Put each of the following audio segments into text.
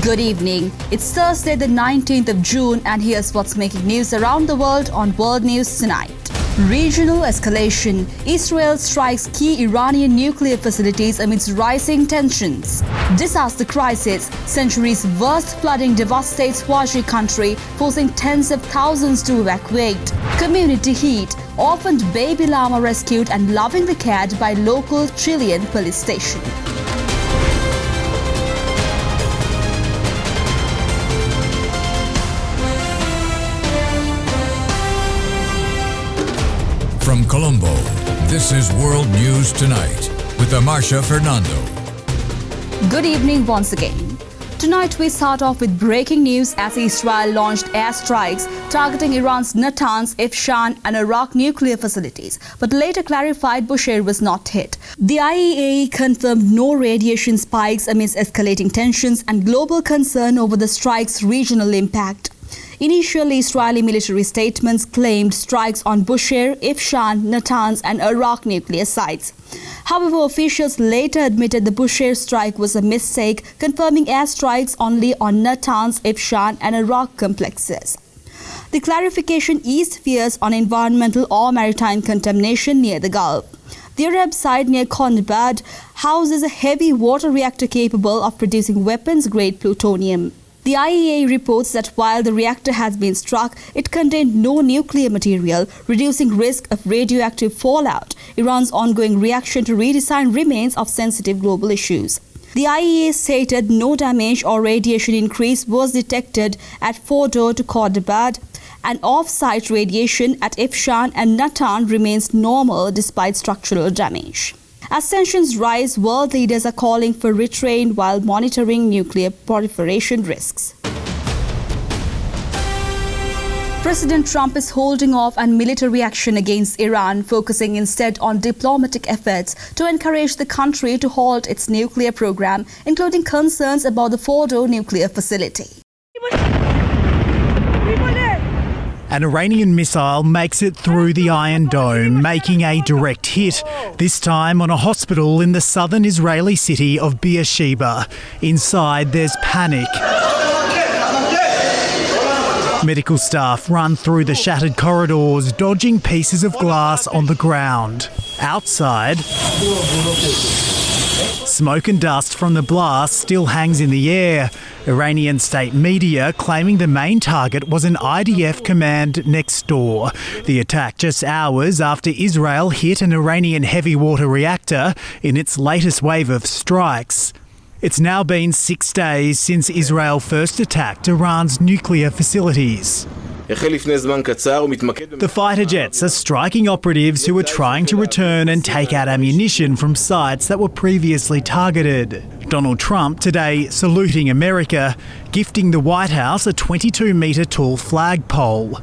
Good evening. It's Thursday, the 19th of June, and here's what's making news around the world on World News Tonight. Regional escalation. Israel strikes key Iranian nuclear facilities amidst rising tensions. Disaster crisis. Century's worst flooding devastates Waji country, forcing tens of thousands to evacuate. Community heat. Orphaned baby llama rescued and lovingly cared by local Chilean police station. From Colombo, this is World News Tonight with Amarsha Fernando. Good evening once again. Tonight we start off with breaking news as Israel launched airstrikes targeting Iran's Natanz, Ifshan and Iraq nuclear facilities, but later clarified Bushehr was not hit. The IAEA confirmed no radiation spikes amidst escalating tensions and global concern over the strike's regional impact. Initially, Israeli military statements claimed strikes on Bushehr, Ifshan, Natanz and Iraq nuclear sites. However, officials later admitted the Bushehr strike was a mistake, confirming airstrikes only on Natanz, Ifshan and Iraq complexes. The clarification eased fears on environmental or maritime contamination near the Gulf. The Arab site near Kondabad houses a heavy water reactor capable of producing weapons-grade plutonium. The IAEA reports that while the reactor has been struck, it contained no nuclear material, reducing risk of radioactive fallout. Iran's ongoing reaction to redesign remains of sensitive global issues. The IAEA stated no damage or radiation increase was detected at Fordo to Kordabad, and off-site radiation at Ifshan and Natanz remains normal despite structural damage. As tensions rise, world leaders are calling for restraint while monitoring nuclear proliferation risks. President Trump is holding off on military action against Iran, focusing instead on diplomatic efforts to encourage the country to halt its nuclear program, including concerns about the Fordo nuclear facility. An Iranian missile makes it through the Iron Dome, making a direct hit, this time on a hospital in the southern Israeli city of Beersheba. Inside, there's panic. Medical staff run through the shattered corridors, dodging pieces of glass on the ground. Outside, smoke and dust from the blast still hangs in the air. Iranian state media claiming the main target was an IDF command next door. The attack just hours after Israel hit an Iranian heavy water reactor in its latest wave of strikes. It's now been 6 days since Israel first attacked Iran's nuclear facilities. The fighter jets are striking operatives who are trying to return and take out ammunition from sites that were previously targeted. Donald Trump today saluting America, gifting the White House a 22-metre tall flagpole.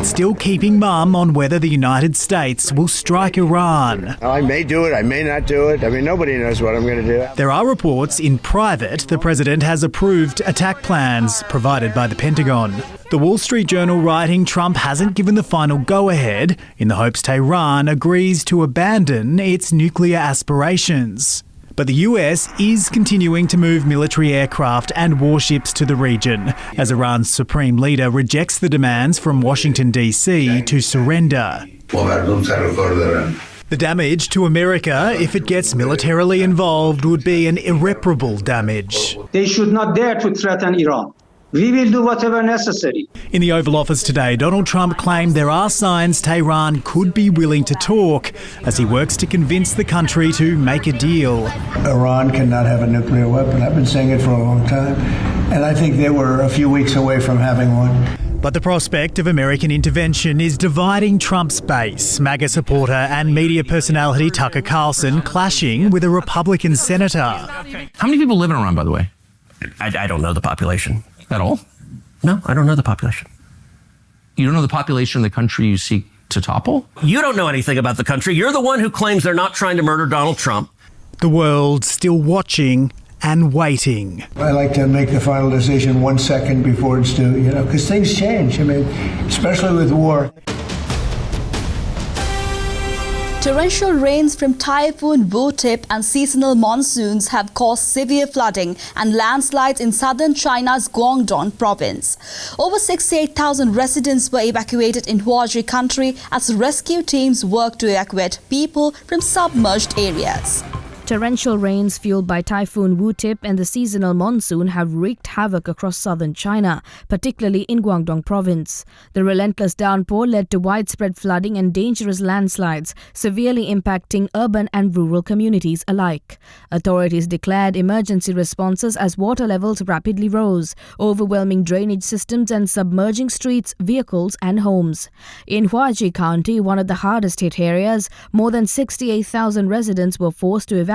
Still keeping mum on whether the United States will strike Iran. I may do it, I may not do it. I mean, nobody knows what I'm going to do. There are reports in private the president has approved attack plans provided by the Pentagon. The Wall Street Journal writing Trump hasn't given the final go-ahead in the hopes Tehran agrees to abandon its nuclear aspirations. But the US is continuing to move military aircraft and warships to the region as Iran's supreme leader rejects the demands from Washington, D.C. to surrender. The damage to America, if it gets militarily involved, would be an irreparable damage. They should not dare to threaten Iran. We will do whatever necessary. In the Oval Office today, Donald Trump claimed there are signs Tehran could be willing to talk as he works to convince the country to make a deal. Iran cannot have a nuclear weapon. I've been saying it for a long time, and I think they were a few weeks away from having one. But the prospect of American intervention is dividing Trump's base. MAGA supporter and media personality Tucker Carlson clashing with a Republican senator. How many people live in Iran, by the way? I don't know the population. At all? No, I don't know the population. You don't know the population of the country you seek to topple? You don't know anything about the country. You're the one who claims they're not trying to murder Donald Trump. The world still watching and waiting. I like to make the final decision 1 second before it's due, because things change. I mean, especially with war. Torrential rains from Typhoon Wu-Tip and seasonal monsoons have caused severe flooding and landslides in southern China's Guangdong province. Over 68,000 residents were evacuated in Huaji country as rescue teams work to evacuate people from submerged areas. Torrential rains fueled by Typhoon Wu-Tip and the seasonal monsoon have wreaked havoc across southern China, particularly in Guangdong province. The relentless downpour led to widespread flooding and dangerous landslides, severely impacting urban and rural communities alike. Authorities declared emergency responses as water levels rapidly rose, overwhelming drainage systems and submerging streets, vehicles and homes. In Huaji County, one of the hardest hit areas, more than 68,000 residents were forced to evacuate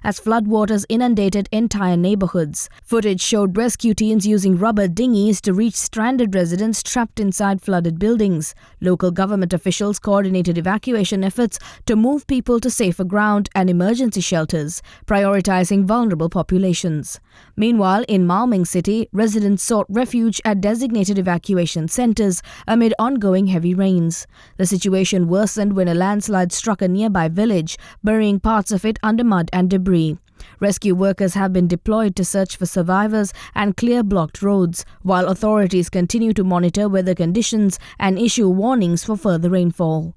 as floodwaters inundated entire neighborhoods. Footage showed rescue teams using rubber dinghies to reach stranded residents trapped inside flooded buildings. Local government officials coordinated evacuation efforts to move people to safer ground and emergency shelters, prioritizing vulnerable populations. Meanwhile, in Maoming City, residents sought refuge at designated evacuation centers amid ongoing heavy rains. The situation worsened when a landslide struck a nearby village, burying parts of it under mud and debris. Rescue workers have been deployed to search for survivors and clear blocked roads, while authorities continue to monitor weather conditions and issue warnings for further rainfall.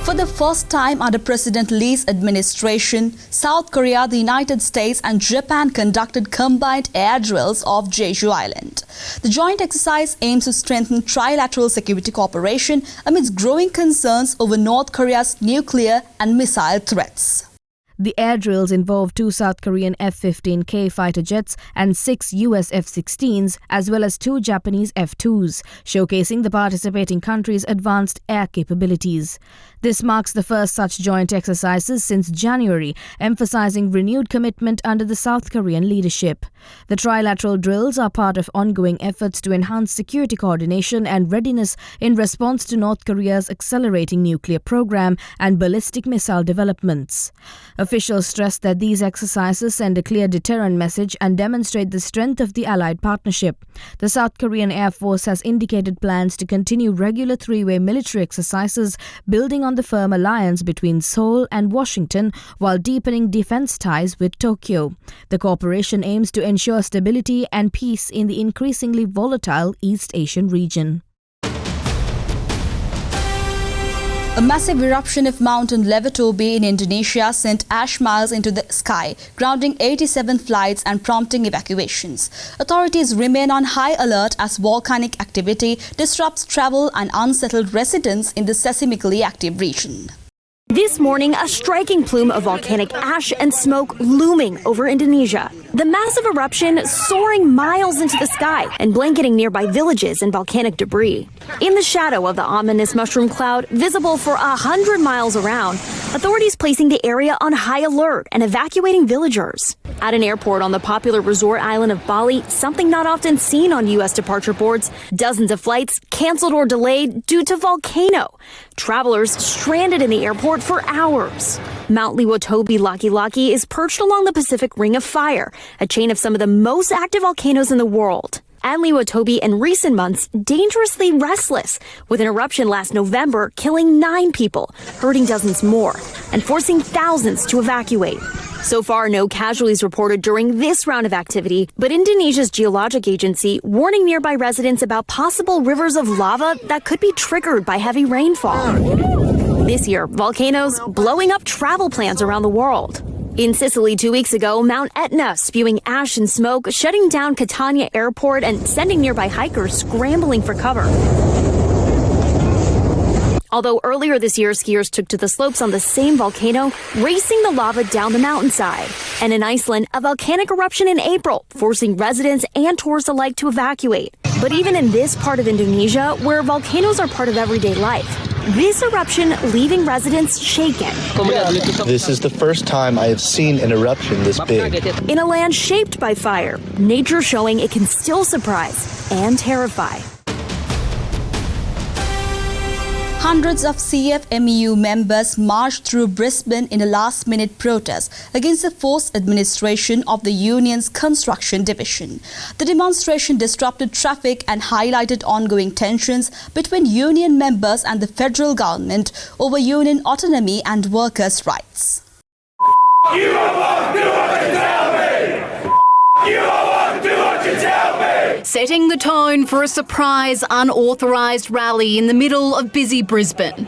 For the first time under President Lee's administration, South Korea, the United States and Japan conducted combined air drills off Jeju Island. The joint exercise aims to strengthen trilateral security cooperation amidst growing concerns over North Korea's nuclear and missile threats. The air drills involve 2 South Korean F-15K fighter jets and 6 US F-16s, as well as 2 Japanese F-2s, showcasing the participating countries' advanced air capabilities. This marks the first such joint exercises since January, emphasizing renewed commitment under the South Korean leadership. The trilateral drills are part of ongoing efforts to enhance security coordination and readiness in response to North Korea's accelerating nuclear program and ballistic missile developments. Officials stressed that these exercises send a clear deterrent message and demonstrate the strength of the Allied partnership. The South Korean Air Force has indicated plans to continue regular 3-way military exercises, building on the firm alliance between Seoul and Washington while deepening defense ties with Tokyo. The cooperation aims to ensure stability and peace in the increasingly volatile East Asian region. A massive eruption of Mountain Levatobi in Indonesia sent ash miles into the sky, grounding 87 flights and prompting evacuations. Authorities remain on high alert as volcanic activity disrupts travel and unsettled residents in the seismically active region. This morning, a striking plume of volcanic ash and smoke looming over Indonesia. The massive eruption soaring miles into the sky and blanketing nearby villages and volcanic debris. In the shadow of the ominous mushroom cloud, visible for 100 miles around, authorities placing the area on high alert and evacuating villagers. At an airport on the popular resort island of Bali, something not often seen on U.S. departure boards, dozens of flights canceled or delayed due to volcano. Travelers stranded in the airport for hours. Mount Lewatobi Laki-Laki is perched along the Pacific Ring of Fire, a chain of some of the most active volcanoes in the world. And Lewatobi in recent months dangerously restless, with an eruption last November killing 9 people, hurting dozens more, and forcing thousands to evacuate. So far, no casualties reported during this round of activity, but Indonesia's geologic agency warning nearby residents about possible rivers of lava that could be triggered by heavy rainfall. This year, volcanoes blowing up travel plans around the world. In Sicily 2 weeks ago, Mount Etna spewing ash and smoke, shutting down Catania Airport and sending nearby hikers scrambling for cover. Although earlier this year, skiers took to the slopes on the same volcano, racing the lava down the mountainside. And in Iceland, a volcanic eruption in April, forcing residents and tourists alike to evacuate. But even in this part of Indonesia, where volcanoes are part of everyday life, this eruption leaving residents shaken. This is the first time I have seen an eruption this big. In a land shaped by fire, nature showing it can still surprise and terrify. Hundreds of CFMEU members marched through Brisbane in a last-minute protest against the forced administration of the union's construction division. The demonstration disrupted traffic and highlighted ongoing tensions between union members and the federal government over union autonomy and workers' rights. You won't do what you tell me! You won't do what you tell me! Setting the tone for a surprise, unauthorised rally in the middle of busy Brisbane.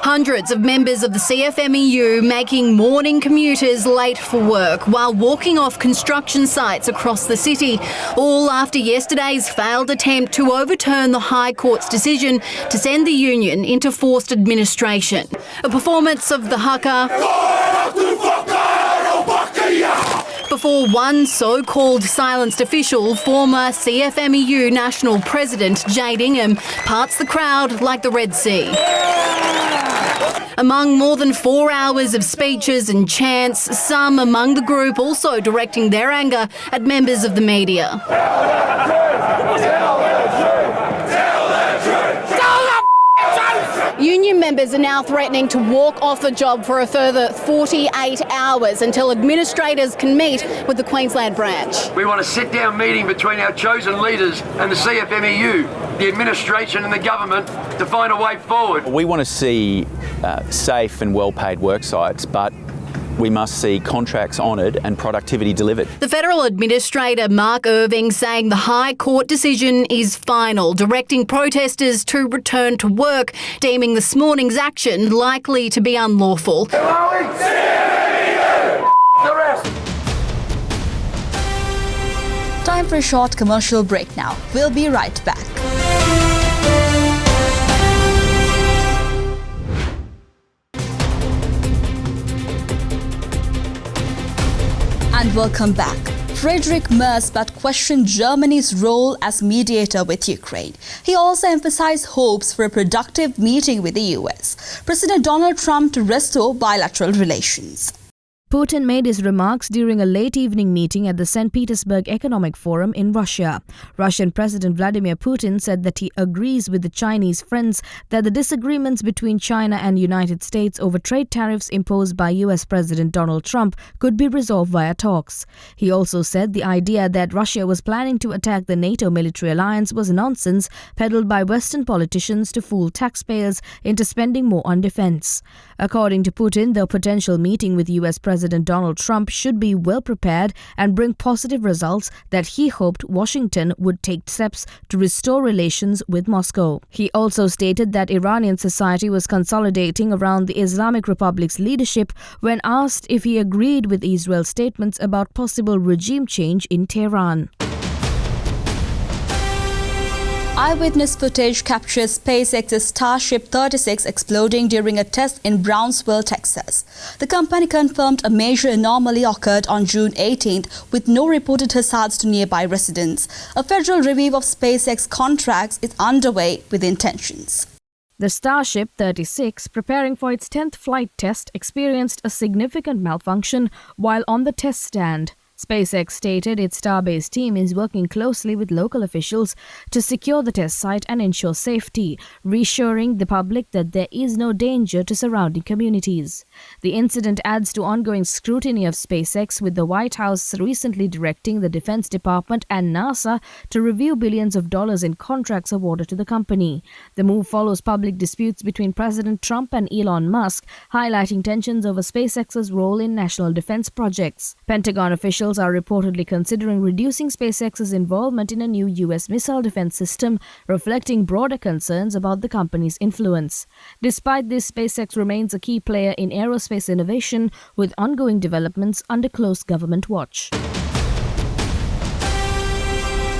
Hundreds of members of the CFMEU making morning commuters late for work while walking off construction sites across the city, all after yesterday's failed attempt to overturn the High Court's decision to send the union into forced administration. A performance of the haka before one so-called silenced official, former CFMEU National President Jade Ingham, parts the crowd like the Red Sea. Among more than 4 hours of speeches and chants, some among the group also directing their anger at members of the media. Union members are now threatening to walk off the job for a further 48 hours until administrators can meet with the Queensland branch. We want a sit-down meeting between our chosen leaders and the CFMEU, the administration and the government to find a way forward. We want to see safe and well-paid work sites, but we must see contracts honoured and productivity delivered. The Federal Administrator Mark Irving saying the High Court decision is final, directing protesters to return to work, deeming this morning's action likely to be unlawful. Time for a short commercial break now. We'll be right back. And welcome back. Friedrich Merz but questioned Germany's role as mediator with Ukraine. He also emphasized hopes for a productive meeting with the US. President Donald Trump to restore bilateral relations. Putin made his remarks during a late evening meeting at the St. Petersburg Economic Forum in Russia. Russian President Vladimir Putin said that he agrees with the Chinese friends that the disagreements between China and United States over trade tariffs imposed by US President Donald Trump could be resolved via talks. He also said the idea that Russia was planning to attack the NATO military alliance was nonsense peddled by Western politicians to fool taxpayers into spending more on defense. According to Putin, the potential meeting with US President Donald Trump should be well prepared and bring positive results that he hoped Washington would take steps to restore relations with Moscow. He also stated that Iranian society was consolidating around the Islamic Republic's leadership when asked if he agreed with Israel's statements about possible regime change in Tehran. Eyewitness footage captures SpaceX's Starship 36 exploding during a test in Brownsville, Texas. The company confirmed a major anomaly occurred on June 18th with no reported hazards to nearby residents. A federal review of SpaceX contracts is underway with intentions. The Starship 36, preparing for its 10th flight test, experienced a significant malfunction while on the test stand. SpaceX stated its Starbase team is working closely with local officials to secure the test site and ensure safety, reassuring the public that there is no danger to surrounding communities. The incident adds to ongoing scrutiny of SpaceX, with the White House recently directing the Defense Department and NASA to review billions of dollars in contracts awarded to the company. The move follows public disputes between President Trump and Elon Musk, highlighting tensions over SpaceX's role in national defense projects. Pentagon officials are reportedly considering reducing SpaceX's involvement in a new U.S. missile defense system, reflecting broader concerns about the company's influence. Despite this, SpaceX remains a key player in aerospace innovation, with ongoing developments under close government watch.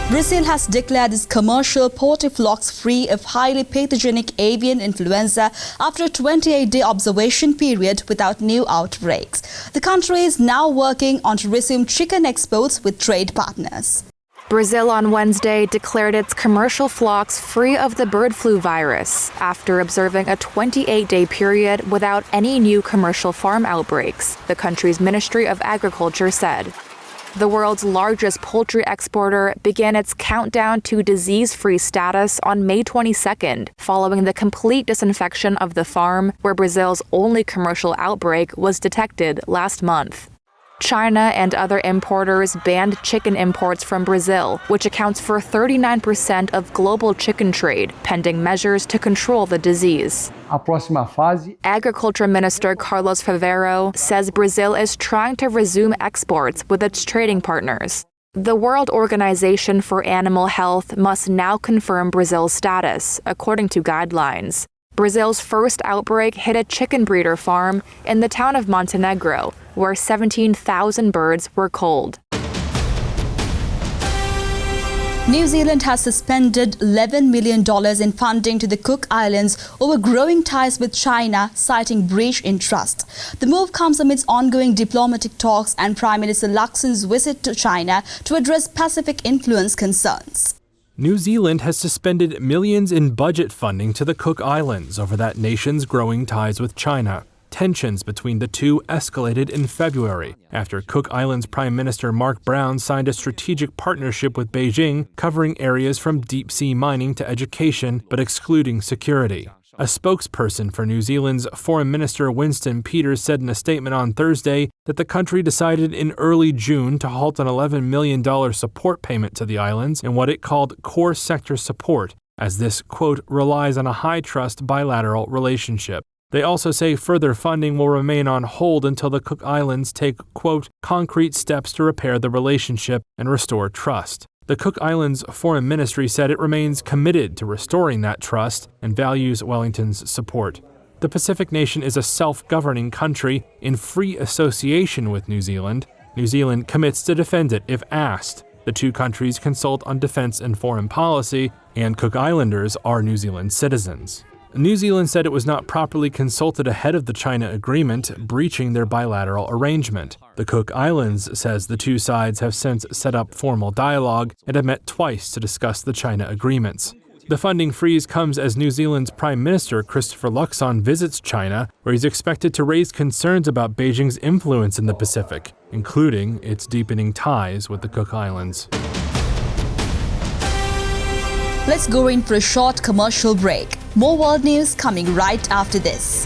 Brazil has declared its commercial portiflox free of highly pathogenic avian influenza after a 28-day observation period without new outbreaks. The country is now working on to resume chicken exports with trade partners. Brazil on Wednesday declared its commercial flocks free of the bird flu virus after observing a 28-day period without any new commercial farm outbreaks, the country's Ministry of Agriculture said. The world's largest poultry exporter began its countdown to disease-free status on May 22nd, following the complete disinfection of the farm where Brazil's only commercial outbreak was detected last month. China and other importers banned chicken imports from Brazil, which accounts for 39% of global chicken trade, pending measures to control the disease. Agriculture Minister Carlos Favero says Brazil is trying to resume exports with its trading partners. The World Organization for Animal Health must now confirm Brazil's status, according to guidelines. Brazil's first outbreak hit a chicken breeder farm in the town of Montenegro, where 17,000 birds were culled. New Zealand has suspended $11 million in funding to the Cook Islands over growing ties with China, citing breach in trust. The move comes amidst ongoing diplomatic talks and Prime Minister Luxon's visit to China to address Pacific influence concerns. New Zealand has suspended millions in budget funding to the Cook Islands over that nation's growing ties with China. Tensions between the two escalated in February after Cook Islands Prime Minister Mark Brown signed a strategic partnership with Beijing covering areas from deep-sea mining to education but excluding security. A spokesperson for New Zealand's Foreign Minister Winston Peters said in a statement on Thursday that the country decided in early June to halt an $11 million support payment to the islands in what it called core sector support, as this, quote, relies on a high-trust bilateral relationship. They also say further funding will remain on hold until the Cook Islands take, quote, concrete steps to repair the relationship and restore trust. The Cook Islands Foreign Ministry said it remains committed to restoring that trust and values Wellington's support. The Pacific nation is a self-governing country in free association with New Zealand. New Zealand commits to defend it if asked. The two countries consult on defense and foreign policy, and Cook Islanders are New Zealand citizens. New Zealand said it was not properly consulted ahead of the China agreement, breaching their bilateral arrangement. The Cook Islands says the two sides have since set up formal dialogue and have met twice to discuss the China agreements. The funding freeze comes as New Zealand's Prime Minister Christopher Luxon visits China, where he's expected to raise concerns about Beijing's influence in the Pacific, including its deepening ties with the Cook Islands. Let's go in for a short commercial break. More world news coming right after this.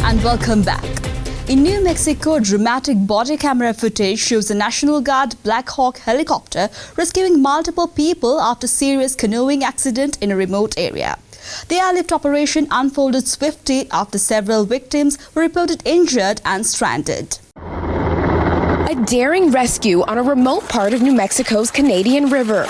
And welcome back. In New Mexico, dramatic body camera footage shows a National Guard Black Hawk helicopter rescuing multiple people after serious canoeing accident in a remote area. The airlift operation unfolded swiftly after several victims were reported injured and stranded. A daring rescue on a remote part of New Mexico's Canadian River.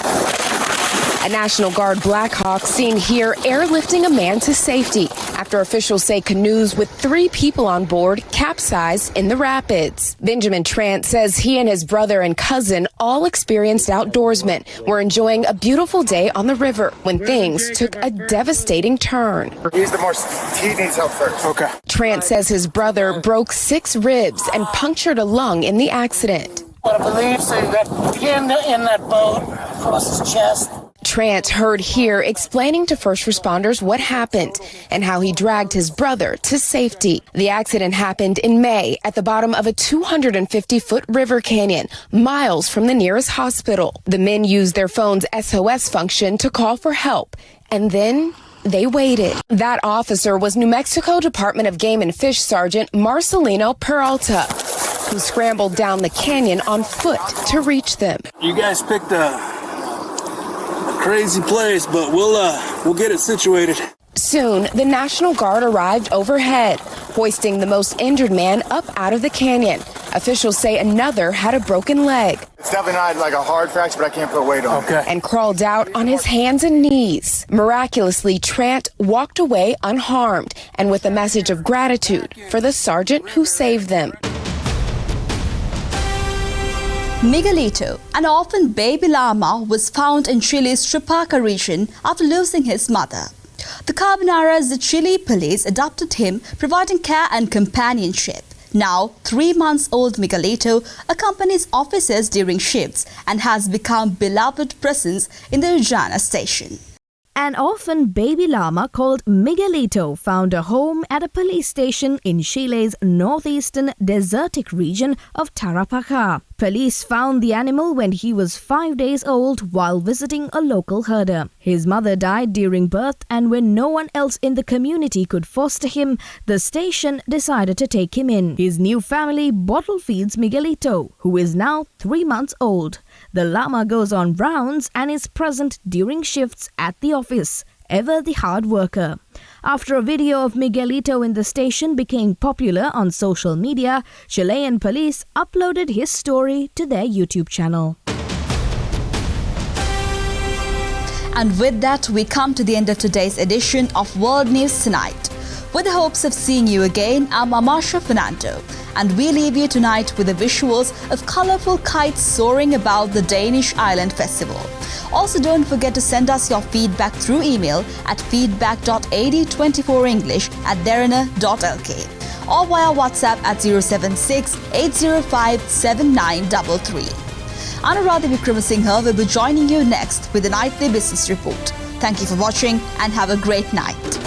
A National Guard Black Hawk seen here airlifting a man to safety after officials say canoes with 3 people on board capsized in the rapids. Benjamin Trant says he and his brother and cousin, all experienced outdoorsmen, were enjoying a beautiful day on the river when things took a devastating turn. He needs help first. Okay. Trant says his brother broke 6 ribs and punctured a lung in the accident. I believe so. He got pinned in that boat across his chest. Trant heard here explaining to first responders what happened and how he dragged his brother to safety. The accident happened in May at the bottom of a 250-foot river canyon, miles from the nearest hospital. The men used their phone's SOS function to call for help, and then they waited. That officer was New Mexico Department of Game and Fish Sergeant Marcelino Peralta, who scrambled down the canyon on foot to reach them. You guys picked a crazy place, but we'll get it situated. Soon, the National Guard arrived overhead, hoisting the most injured man up out of the canyon. Officials say another had a broken leg. It's definitely not like a hard fracture, but I can't put weight on it. And crawled out on his hands and knees. Miraculously, Trant walked away unharmed and with a message of gratitude for the sergeant who saved them. Miguelito, an orphan baby llama, was found in Chile's Chupaca region after losing his mother. The Carbonaras Chile police adopted him, providing care and companionship. Now, 3-month-old Miguelito accompanies officers during shifts and has become beloved presence in the Derana station. An orphan baby llama called Miguelito found a home at a police station in Chile's northeastern desertic region of Tarapacá. Police found the animal when he was 5 days old while visiting a local herder. His mother died during birth, and when no one else in the community could foster him, the station decided to take him in. His new family bottle feeds Miguelito, who is now 3 months old. The llama goes on rounds and is present during shifts at the office, ever the hard worker. After a video of Miguelito in the station became popular on social media, Chilean police uploaded his story to their YouTube channel. And with that, we come to the end of today's edition of World News Tonight. With the hopes of seeing you again, I'm Marsha Fernando, and we leave you tonight with the visuals of colourful kites soaring above the Danish Island Festival. Also, don't forget to send us your feedback through email at feedback.ad24english@derana.lk or via WhatsApp at 076 805 7933. Anuradha Vikramasinghe will be joining you next with the Nightly Business Report. Thank you for watching and have a great night.